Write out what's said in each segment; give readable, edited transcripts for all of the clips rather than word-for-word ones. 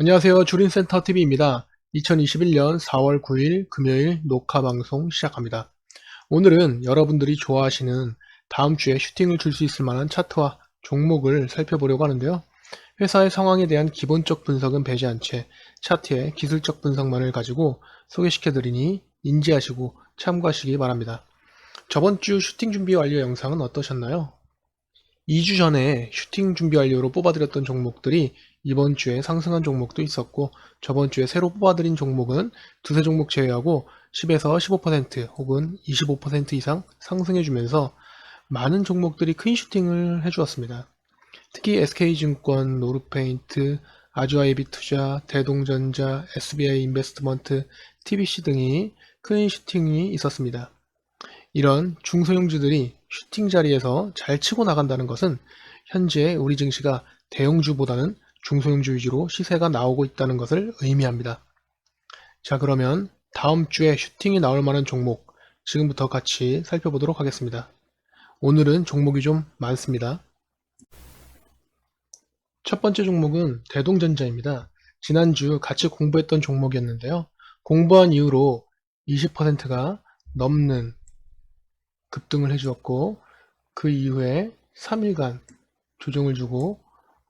안녕하세요. 주린센터TV입니다. 2021년 4월 9일 금요일 녹화 방송 시작합니다. 오늘은 여러분들이 좋아하시는 다음 주에 슈팅을 줄 수 있을 만한 차트와 종목을 살펴보려고 하는데요. 회사의 상황에 대한 기본적 분석은 배제한 채 차트의 기술적 분석만을 가지고 소개시켜드리니 인지하시고 참고하시기 바랍니다. 저번 주 슈팅 준비 완료 영상은 어떠셨나요? 2주 전에 슈팅 준비 완료로 뽑아드렸던 종목들이 이번 주에 상승한 종목도 있었고, 저번 주에 새로 뽑아드린 종목은 두세 종목 제외하고 10에서 15% 혹은 25% 이상 상승해주면서 많은 종목들이 큰 슈팅을 해주었습니다. 특히 SK증권, 노르페인트, 아주아이비투자, 대동전자, SBI 인베스트먼트, TBC 등이 큰 슈팅이 있었습니다. 이런 중소형주들이 슈팅 자리에서 잘 치고 나간다는 것은 현재 우리 증시가 대형주보다는 중소형주 위주로 시세가 나오고 있다는 것을 의미합니다. 자, 그러면 다음 주에 슈팅이 나올 만한 종목 지금부터 같이 살펴보도록 하겠습니다. 오늘은 종목이 좀 많습니다. 첫 번째 종목은 대동전자입니다. 지난주 같이 공부했던 종목이었는데요. 공부한 이후로 20%가 넘는 급등을 해주었고, 그 이후에 3일간 조정을 주고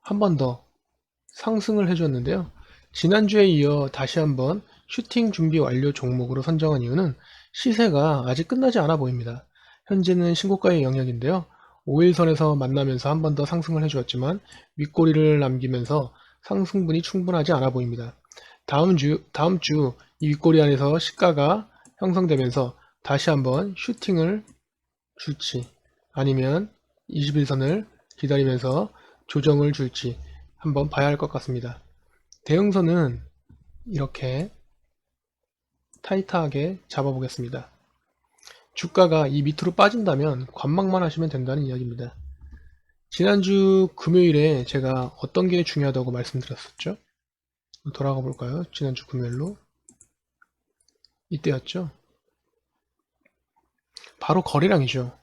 한 번 더 상승을 해주었는데요. 지난주에 이어 다시 한번 슈팅 준비 완료 종목으로 선정한 이유는 시세가 아직 끝나지 않아 보입니다. 현재는 신고가의 영역인데요. 5일선에서 만나면서 한 번 더 상승을 해주었지만 윗꼬리를 남기면서 상승분이 충분하지 않아 보입니다. 다음 주 이 윗꼬리 안에서 시가가 형성되면서 다시 한번 슈팅을 줄지 아니면 21선을 기다리면서 조정을 줄지 한번 봐야 할 것 같습니다. 대형선은 이렇게 타이트하게 잡아보겠습니다. 주가가 이 밑으로 빠진다면 관망만 하시면 된다는 이야기입니다. 지난주 금요일에 제가 어떤 게 중요하다고 말씀드렸었죠? 돌아가 볼까요? 지난주 금요일로 이때였죠? 바로 거래량이죠.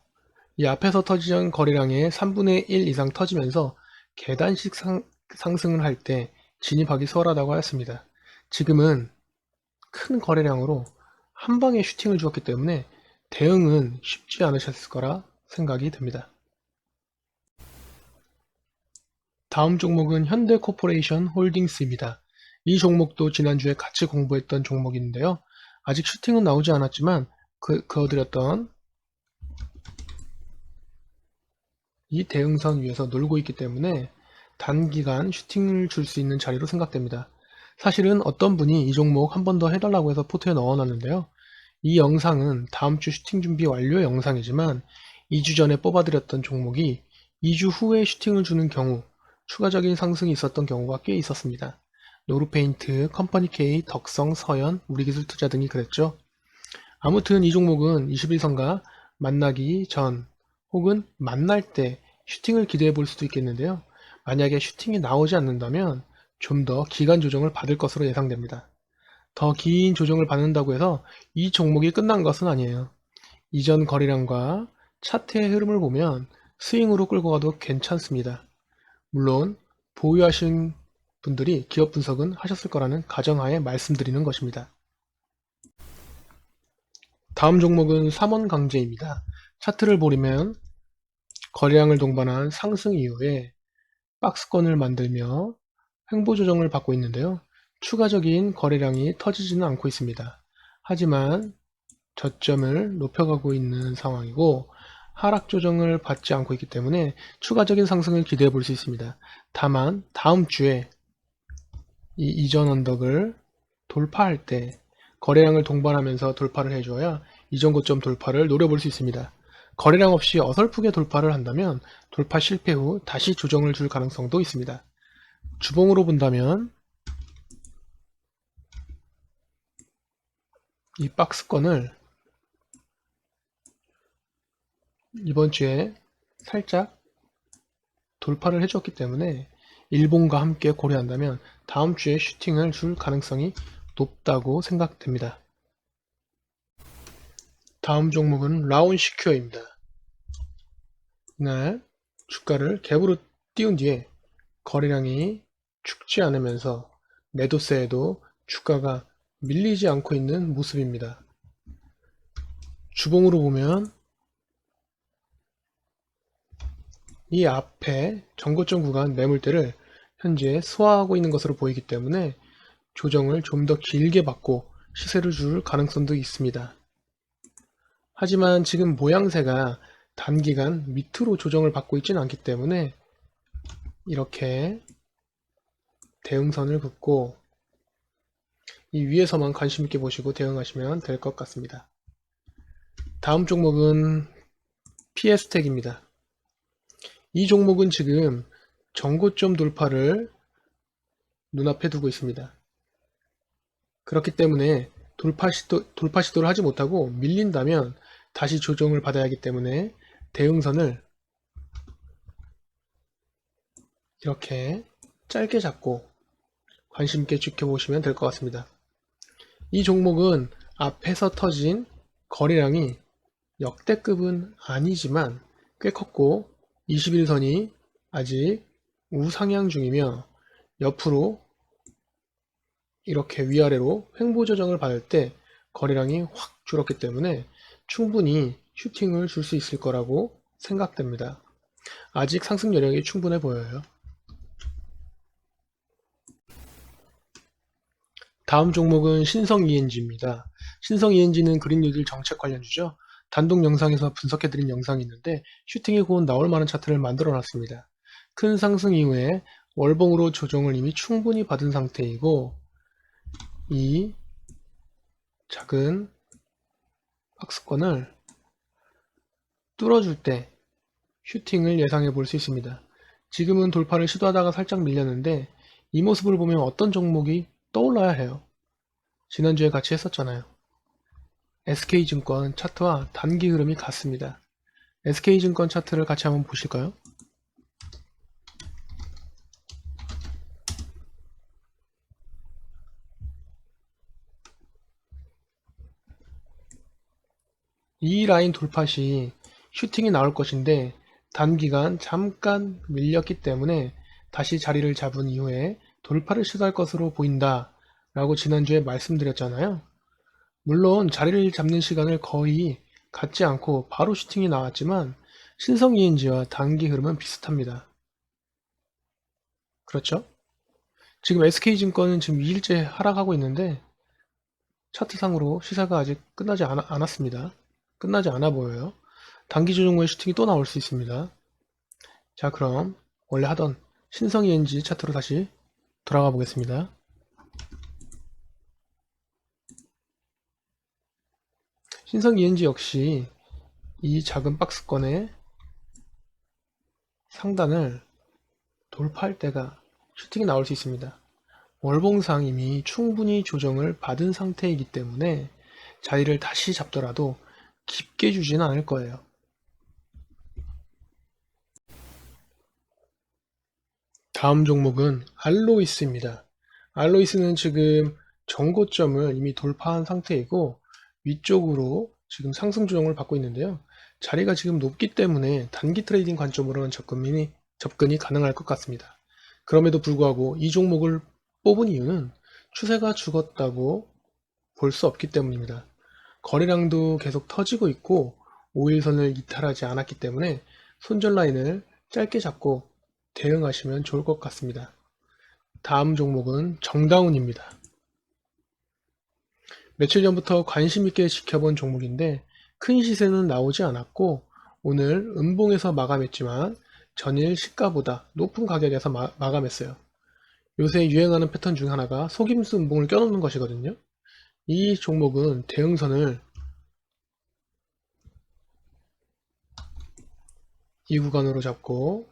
이 앞에서 터지는 거래량의 3분의 1 이상 터지면서 계단식 상승을 할 때 진입하기 수월하다고 하였습니다. 지금은 큰 거래량으로 한 방에 슈팅을 주었기 때문에 대응은 쉽지 않으셨을 거라 생각이 듭니다. 다음 종목은 현대코퍼레이션 홀딩스입니다. 이 종목도 지난주에 같이 공부했던 종목인데요. 아직 슈팅은 나오지 않았지만 그어드렸던 이 대응선 위에서 놀고 있기 때문에 단기간 슈팅을 줄 수 있는 자리로 생각됩니다. 사실은 어떤 분이 이 종목 한 번 더 해달라고 해서 포트에 넣어놨는데요. 이 영상은 다음 주 슈팅 준비 완료 영상이지만 2주 전에 뽑아드렸던 종목이 2주 후에 슈팅을 주는 경우 추가적인 상승이 있었던 경우가 꽤 있었습니다. 노르페인트, 컴퍼니K, 덕성, 서현, 우리기술투자 등이 그랬죠. 아무튼 이 종목은 21선과 만나기 전 혹은 만날 때 슈팅을 기대해 볼 수도 있겠는데요. 만약에 슈팅이 나오지 않는다면 좀 더 기간 조정을 받을 것으로 예상됩니다. 더 긴 조정을 받는다고 해서 이 종목이 끝난 것은 아니에요. 이전 거래량과 차트의 흐름을 보면 스윙으로 끌고 가도 괜찮습니다. 물론 보유하신 분들이 기업 분석은 하셨을 거라는 가정하에 말씀드리는 것입니다. 다음 종목은 삼원강제입니다. 차트를 보면 거래량을 동반한 상승 이후에 박스권을 만들며 횡보 조정을 받고 있는데요. 추가적인 거래량이 터지지는 않고 있습니다. 하지만 저점을 높여가고 있는 상황이고 하락 조정을 받지 않고 있기 때문에 추가적인 상승을 기대해 볼 수 있습니다. 다만 다음 주에 이 이전 언덕을 돌파할 때 거래량을 동반하면서 돌파를 해줘야 이전 고점 돌파를 노려볼 수 있습니다. 거래량 없이 어설프게 돌파를 한다면 돌파 실패 후 다시 조정을 줄 가능성도 있습니다. 주봉으로 본다면 이 박스권을 이번 주에 살짝 돌파를 해줬기 때문에 일본과 함께 고려한다면 다음 주에 슈팅을 줄 가능성이 높다고 생각됩니다. 다음 종목은 라온시큐어입니다. 이날 주가를 갭으로 띄운 뒤에 거래량이 죽지 않으면서 매도세에도 주가가 밀리지 않고 있는 모습입니다. 주봉으로 보면 이 앞에 전고점 구간 매물대를 현재 소화하고 있는 것으로 보이기 때문에 조정을 좀 더 길게 받고 시세를 줄 가능성도 있습니다. 하지만 지금 모양새가 단기간 밑으로 조정을 받고 있지는 않기 때문에 이렇게 대응선을 긋고 이 위에서만 관심 있게 보시고 대응하시면 될 것 같습니다. 다음 종목은 PS텍입니다. 이 종목은 지금 전고점 돌파를 눈앞에 두고 있습니다. 그렇기 때문에 돌파 시도를 하지 못하고 밀린다면 다시 조정을 받아야 하기 때문에 대응선을 이렇게 짧게 잡고 관심 있게 지켜보시면 될 것 같습니다. 이 종목은 앞에서 터진 거래량이 역대급은 아니지만 꽤 컸고 21선이 아직 우상향 중이며 옆으로 이렇게 위아래로 횡보 조정을 받을 때 거래량이 확 줄었기 때문에 충분히 슈팅을 줄 수 있을 거라고 생각됩니다. 아직 상승 여력이 충분해 보여요. 다음 종목은 신성 ENG입니다. 신성 ENG는 그린 뉴딜 정책 관련주죠. 단독 영상에서 분석해드린 영상이 있는데 슈팅이 곧 나올 만한 차트를 만들어 놨습니다. 큰 상승 이후에 월봉으로 조정을 이미 충분히 받은 상태이고 이 작은 박스권을 뚫어줄 때 슈팅을 예상해 볼 수 있습니다. 지금은 돌파를 시도하다가 살짝 밀렸는데 이 모습을 보면 어떤 종목이 떠올라야 해요. 지난주에 같이 했었잖아요. SK증권 차트와 단기 흐름이 같습니다. SK증권 차트를 같이 한번 보실까요? 이 라인 돌파 시 슈팅이 나올 것인데 단기간 잠깐 밀렸기 때문에 다시 자리를 잡은 이후에 돌파를 시도할 것으로 보인다 라고 지난주에 말씀드렸잖아요. 물론 자리를 잡는 시간을 거의 갖지 않고 바로 슈팅이 나왔지만 신성 ENG와 단기 흐름은 비슷합니다. 그렇죠? 지금 SK증권은 지금 2일째 하락하고 있는데 차트상으로 시세가 아직 끝나지 않았습니다. 끝나지 않아 보여요. 단기 조정 후에 슈팅이 또 나올 수 있습니다. 자, 그럼 원래 하던 신성 ENG 차트로 다시 돌아가 보겠습니다. 신성 ENG 역시 이 작은 박스권의 상단을 돌파할 때가 슈팅이 나올 수 있습니다. 월봉상 이미 충분히 조정을 받은 상태이기 때문에 자리를 다시 잡더라도 깊게 주지는 않을 거예요. 다음 종목은 알로이스입니다. 알로이스는 지금 전고점을 이미 돌파한 상태이고 위쪽으로 지금 상승 조정을 받고 있는데요. 자리가 지금 높기 때문에 단기 트레이딩 관점으로는 접근이 가능할 것 같습니다. 그럼에도 불구하고 이 종목을 뽑은 이유는 추세가 죽었다고 볼 수 없기 때문입니다. 거래량도 계속 터지고 있고 5일선을 이탈하지 않았기 때문에 손절 라인을 짧게 잡고 대응하시면 좋을 것 같습니다. 다음 종목은 정다운입니다. 며칠 전부터 관심 있게 지켜본 종목인데 큰 시세는 나오지 않았고 오늘 음봉에서 마감했지만 전일 시가보다 높은 가격에서 마감했어요. 요새 유행하는 패턴 중 하나가 속임수 음봉을 껴놓는 것이거든요. 이 종목은 대응선을 이 구간으로 잡고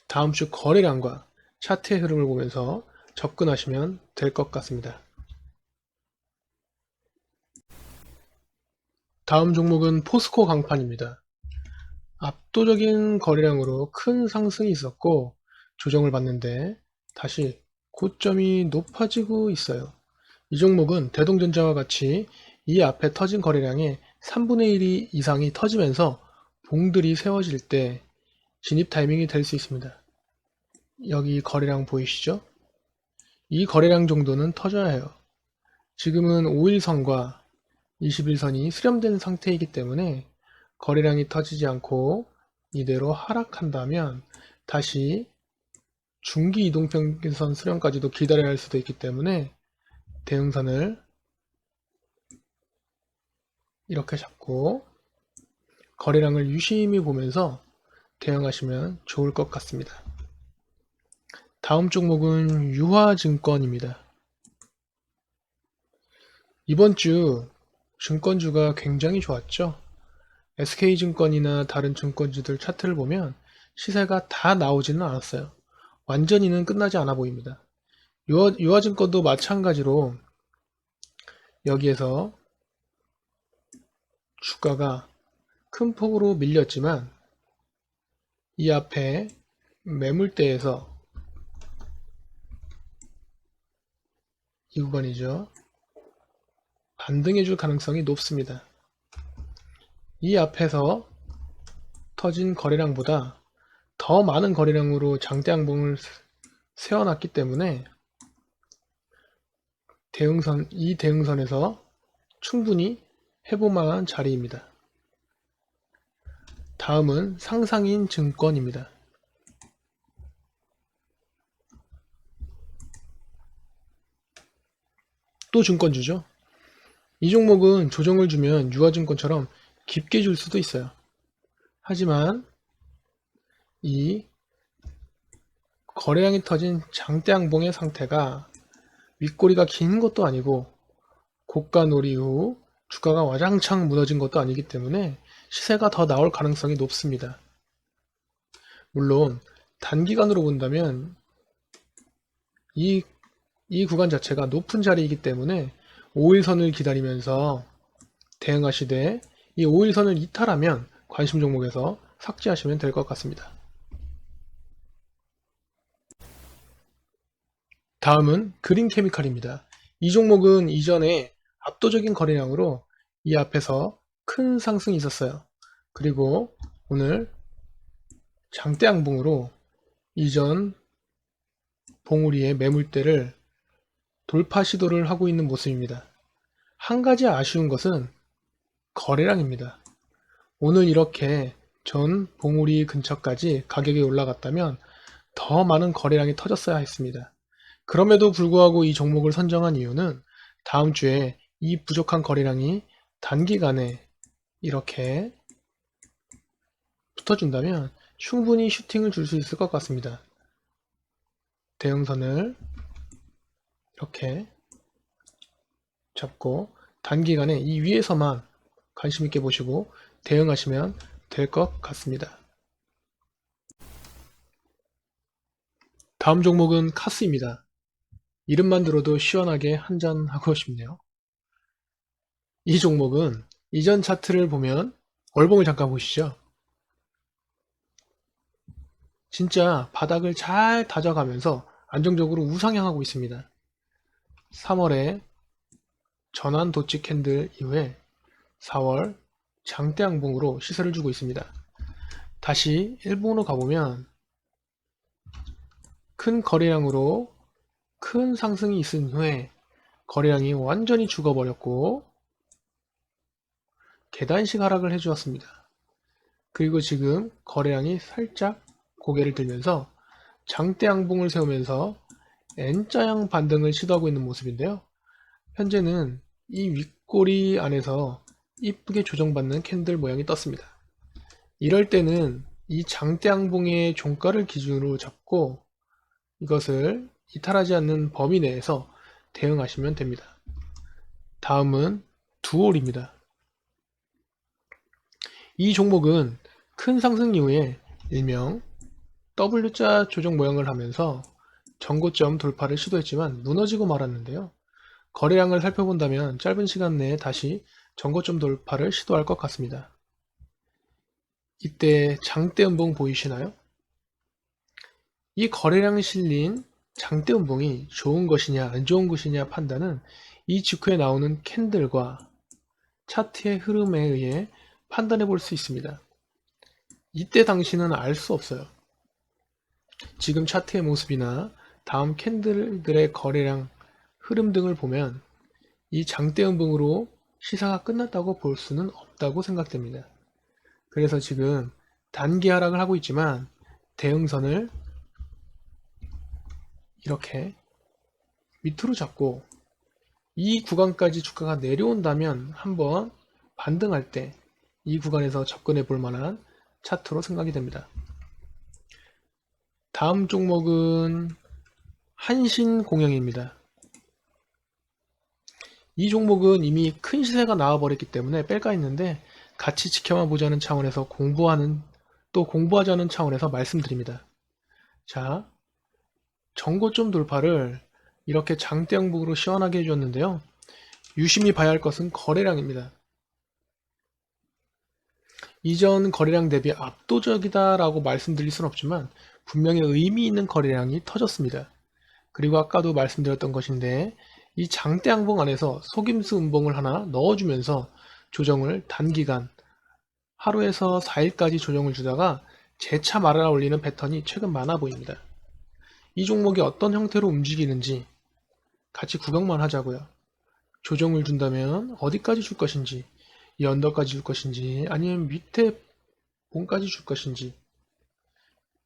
다음 주 거래량과 차트의 흐름을 보면서 접근하시면 될 것 같습니다. 다음 종목은 포스코 강판입니다. 압도적인 거래량으로 큰 상승이 있었고 조정을 받는데 다시 고점이 높아지고 있어요. 이 종목은 대동전자와 같이 이 앞에 터진 거래량의 3분의 1 이상이 터지면서 봉들이 세워질 때 진입 타이밍이 될 수 있습니다. 여기 거래량 보이시죠? 이 거래량 정도는 터져야 해요. 지금은 5일선과 21선이 수렴된 상태이기 때문에 거래량이 터지지 않고 이대로 하락한다면 다시 중기 이동평균선 수렴까지도 기다려야 할 수도 있기 때문에 대응선을 이렇게 잡고 거래량을 유심히 보면서 대응하시면 좋을 것 같습니다. 다음 종목은 유화증권입니다. 이번 주 증권주가 굉장히 좋았죠. SK증권이나 다른 증권주들 차트를 보면 시세가 다 나오지는 않았어요. 완전히는 끝나지 않아 보입니다. 유화증권도 마찬가지로 여기에서 주가가 큰 폭으로 밀렸지만 이 앞에 매물대에서 이 구간이죠. 반등해 줄 가능성이 높습니다. 이 앞에서 터진 거래량보다 더 많은 거래량으로 장대 양봉을 세워놨기 때문에 이 대응선에서 충분히 해볼 만한 자리입니다. 다음은 상상인 증권입니다. 또 증권주죠. 이 종목은 조정을 주면 유화증권처럼 깊게 줄 수도 있어요. 하지만 이 거래량이 터진 장대양봉의 상태가 윗꼬리가 긴 것도 아니고 고가 놀이 후 주가가 와장창 무너진 것도 아니기 때문에 시세가 더 나올 가능성이 높습니다. 물론 단기간으로 본다면 이 구간 자체가 높은 자리이기 때문에 5일선을 기다리면서 대응하시되 이 5일선을 이탈하면 관심 종목에서 삭제하시면 될 것 같습니다. 다음은 그린케미칼입니다. 이 종목은 이전에 압도적인 거래량으로 이 앞에서 큰 상승이 있었어요. 그리고 오늘 장대 양봉으로 이전 봉우리의 매물대를 돌파 시도를 하고 있는 모습입니다. 한 가지 아쉬운 것은 거래량입니다. 오늘 이렇게 전 봉우리 근처까지 가격이 올라갔다면 더 많은 거래량이 터졌어야 했습니다. 그럼에도 불구하고 이 종목을 선정한 이유는 다음 주에 이 부족한 거래량이 단기간에 이렇게 붙어준다면 충분히 슈팅을 줄 수 있을 것 같습니다. 대형선을 이렇게 잡고 단기간에 이 위에서만 관심 있게 보시고 대응하시면 될 것 같습니다. 다음 종목은 카스입니다. 이름만 들어도 시원하게 한잔하고 싶네요. 이 종목은 이전 차트를 보면 월봉을 잠깐 보시죠. 진짜 바닥을 잘 다져가면서 안정적으로 우상향하고 있습니다. 3월에 전환 도치 캔들 이후에 4월 장대 양봉으로 시세를 주고 있습니다. 다시 일본으로 가보면 큰 거래량으로 큰 상승이 있은 후에 거래량이 완전히 죽어버렸고 계단식 하락을 해주었습니다. 그리고 지금 거래량이 살짝 고개를 들면서 장대 양봉을 세우면서 N자형 반등을 시도하고 있는 모습인데요. 현재는 이 윗꼬리 안에서 이쁘게 조정받는 캔들 모양이 떴습니다. 이럴 때는 이 장대 양봉의 종가를 기준으로 잡고 이것을 이탈하지 않는 범위 내에서 대응하시면 됩니다. 다음은 두올입니다. 이 종목은 큰 상승 이후에 일명 W자 조정 모양을 하면서 전고점 돌파를 시도했지만 무너지고 말았는데요. 거래량을 살펴본다면 짧은 시간 내에 다시 전고점 돌파를 시도할 것 같습니다. 이때 장대 음봉 보이시나요? 이 거래량 실린 장대 음봉이 좋은 것이냐 안 좋은 것이냐 판단은 이 직후에 나오는 캔들과 차트의 흐름에 의해 판단해 볼 수 있습니다. 이때 당시는 알 수 없어요. 지금 차트의 모습이나 다음 캔들들의 거래량, 흐름 등을 보면 이 장대음봉으로 시사가 끝났다고 볼 수는 없다고 생각됩니다. 그래서 지금 단기 하락을 하고 있지만 대응선을 이렇게 밑으로 잡고 이 구간까지 주가가 내려온다면 한번 반등할 때 이 구간에서 접근해 볼 만한 차트로 생각이 됩니다. 다음 종목은 한신공영입니다. 이 종목은 이미 큰 시세가 나와버렸기 때문에 뺄까 했는데 같이 지켜만 보자는 차원에서 공부하자는 차원에서 말씀드립니다. 자, 전고점 돌파를 이렇게 장대형북으로 시원하게 해줬는데요. 유심히 봐야 할 것은 거래량입니다. 이전 거래량 대비 압도적이다라고 말씀드릴 수는 없지만 분명히 의미 있는 거래량이 터졌습니다. 그리고 아까도 말씀드렸던 것인데 이 장대 양봉 안에서 속임수 음봉을 하나 넣어주면서 조정을 단기간 하루에서 4일까지 조정을 주다가 재차 말아 올리는 패턴이 최근 많아 보입니다. 이 종목이 어떤 형태로 움직이는지 같이 구경만 하자고요. 조정을 준다면 어디까지 줄 것인지, 이 언더까지 줄 것인지, 아니면 밑에 봉까지 줄 것인지,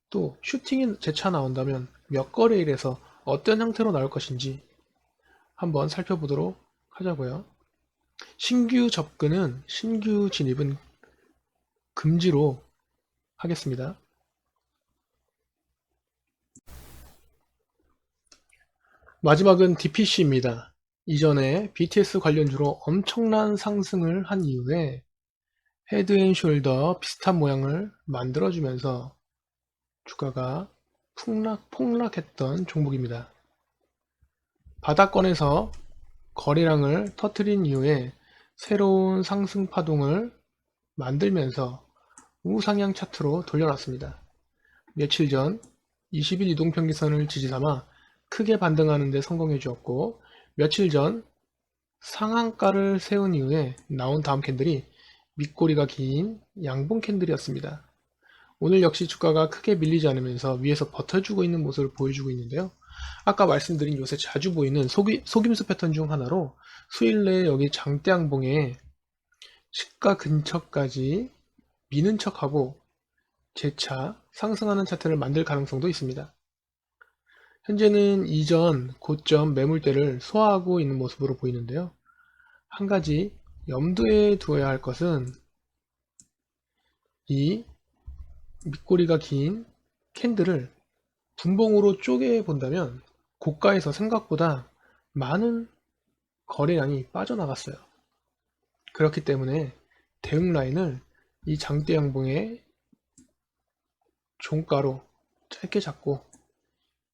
또 슈팅이 재차 나온다면 몇 거래일에서 어떤 형태로 나올 것인지 한번 살펴보도록 하자고요. 신규 접근은, 신규 진입은 금지로 하겠습니다. 마지막은 DPC입니다. 이전에 BTS 관련주로 엄청난 상승을 한 이후에 헤드앤숄더 비슷한 모양을 만들어주면서 주가가 폭락했던 종목입니다. 바닥권에서 거래량을 터뜨린 이후에 새로운 상승 파동을 만들면서 우상향 차트로 돌려놨습니다. 며칠 전 20일 이동평균선을 지지삼아 크게 반등하는 데 성공해 주었고, 며칠 전 상한가를 세운 이후에 나온 다음 캔들이 밑꼬리가 긴 양봉 캔들이었습니다. 오늘 역시 주가가 크게 밀리지 않으면서 위에서 버텨주고 있는 모습을 보여주고 있는데요. 아까 말씀드린 요새 자주 보이는 속임수 패턴 중 하나로 수일 내에 여기 장대양봉에 시가 근처까지 미는 척하고 재차 상승하는 차트를 만들 가능성도 있습니다. 현재는 이전 고점 매물대를 소화하고 있는 모습으로 보이는데요. 한 가지 염두에 두어야 할 것은 이 밑꼬리가 긴 캔들을 분봉으로 쪼개 본다면 고가에서 생각보다 많은 거래량이 빠져나갔어요. 그렇기 때문에 대응 라인을 이 장대 양봉의 종가로 짧게 잡고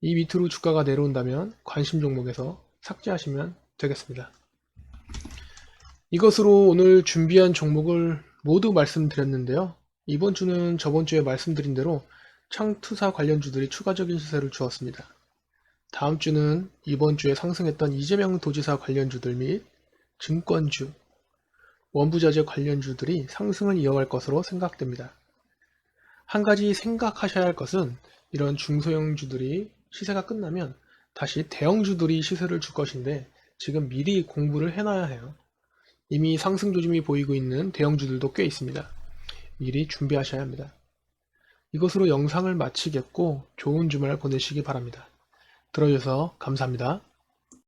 이 밑으로 주가가 내려온다면 관심 종목에서 삭제하시면 되겠습니다. 이것으로 오늘 준비한 종목을 모두 말씀드렸는데요. 이번 주는 저번 주에 말씀드린 대로 창투사 관련주들이 추가적인 시세를 주었습니다. 다음 주는 이번 주에 상승했던 이재명 도지사 관련주들 및 증권주, 원부자재 관련주들이 상승을 이어갈 것으로 생각됩니다. 한 가지 생각하셔야 할 것은 이런 중소형주들이 시세가 끝나면 다시 대형주들이 시세를 줄 것인데 지금 미리 공부를 해놔야 해요. 이미 상승 조짐이 보이고 있는 대형주들도 꽤 있습니다. 미리 준비하셔야 합니다. 이것으로 영상을 마치겠고 좋은 주말 보내시기 바랍니다. 들어주셔서 감사합니다.